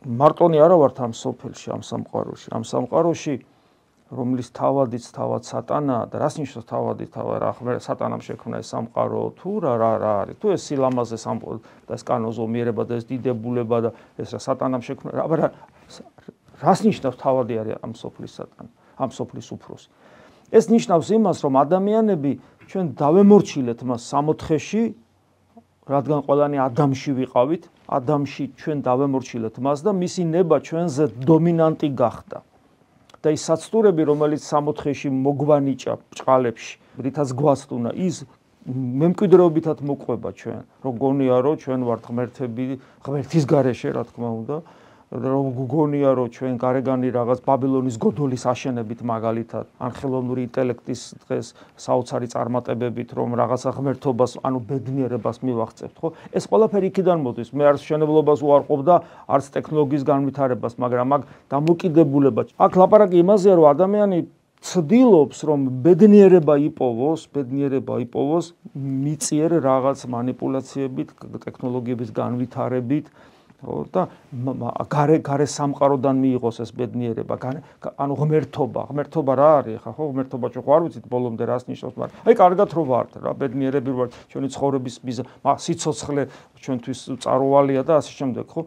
მარტონი არა ვართ ამ სოფელში, ამ სამყაროში, რომლის თავადიც თავად სატანაა და რას ნიშნავს თავადი რა სატანამ შექმნა ეს სამყარო თუ რა არის თუ ეს სილამაზე და ეს კანონზომიერება და ეს დიდებულება და ეს რა სატანამ შექმნა რას ნიშნავს თავადი არის ამ სოფლის სატანა ამ სოფლის უფროსი ეს ნიშნავს იმას რომ ადამიანები ჩვენ დავემორჩილეთ მას სამოთხეში რადგან ყველანი ადამში ვიყავით ადამში ჩვენ დავემორჩილეთ მას და მისი ნება ჩვენზე დომინანტი გახდა და ის საცდურები, რომელიც სამოთხეში მოგვანიჭა ბჭყალებში, რითაც გვასტუნა, ის მემკვიდრეობითად მოყვება ჩვენ, რომ გონია, რომ ჩვენ ვართ ღმერთები, ღმერთის გარეშე, რა თქმა უნდა, რომ გონია, რომ ჩვენ გარეგანი რაღაც ბაბილონის გოდოლის აშენებით მაგალითად, ან ხელოვნური ინტელექტის დღეს საოცარი წარმატებებით, რომ რაღაცა ღმერთობას, ანუ ბედნიერებას მივაღწევთ, ხო? ეს ყველაფერი იქიდან მოდის. მე არც მშენებლობას უარყოფ და არც ტექნოლოგიის განვითარებას, მაგრამ აქ დამოკიდებულება. აქ ლაპარაკი იმაზეა, რომ ადამიანი ცდილობს, რომ ბედნიერება იპოვოს მიწიერ რაღაც მანიპულაციებით, ტექნოლოგიების განვითარებით. და გარე სამყაროდან მიიღოს ეს ბედნიერება, ანუ ღმერთობა რა არის ხა ხო ღმერთობა ჩვენ ხო არ ვიცით ბოლომდე რას ნიშნავს, მაგრამ აი კარგად რო ვართ რა ბედნიერები ვართ ჩვენი ცხოვრების სიცოცხლე ჩვენთვის წარუვალია და ასე შემდეგ ხო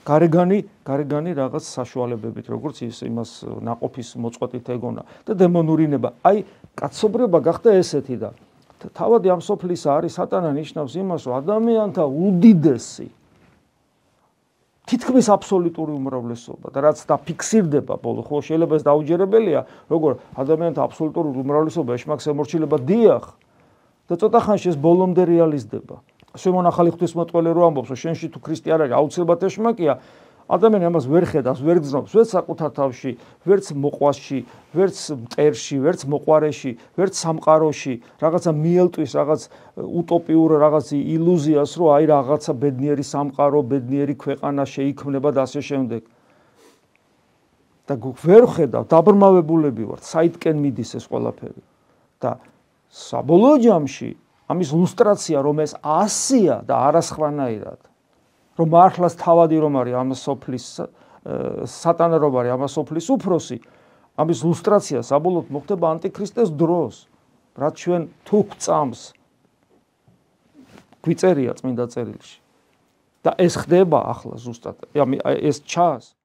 გარეგანი რაღაც საშუალებებით როგორც ის იმას ნაყოფის მოწყვეტით ეგონა და დემონურინება აი კაცობრიობა გახდა ესეთი და თავადი ამ სოფლისა არის სატანა ნიშნავს იმას რომ ადამიანთა უდიდესი თითქმის აბსოლუტური უმრავლესობა და რაც დაფიქსირდება ბოლო ხო შეიძლება ეს დაუჯერებელია როგორ ადამიანთა აბსოლუტური უმრავლესობა ეშმაკს ემორჩილება დიახ და ცოტა ხანში ეს ბოლომდე რეალიზდება შემონ ახალი ღვთისმოწყალე რო ამბობს რომ შენში თუ ქრისტე არ არის აუცილებლად ეშმაკია ადამიანი ამას ვერ ხედავს ვერ გრძნობს ვერც საკუთარ თავში ვერც მოყვასში ვერც მტერში ვერც მოყვარეში ვერც სამყაროში რაღაცა მიელტვის რაღაც утопიურ რაღაც ილუზიას რომ აი რაღაცა ბედნიერი სამყარო ბედნიერი ქვეყანა შეიქმნება და ასე შემდეგ და ვერ ხედავ დაბრმავებულები ვართ საითკენ მიდის ეს ყველაფერი და საბოლოო ჯამში ამის ლუსტრაცია რომ ეს 100-ია და არასხვანაირად რომ მართლაც თავადი რომ არის ამ სოფლის სატანა რომ არის ამ სოფლის უფროსი ამის ლუსტრაცია საბოლოოდ მოხდება ანტიქრისტეს დროს რაც ჩვენ თუ გვწამს გვიწერია წმინდა წერილში და ეს ხდება ახლა ზუსტად ეს ჩანს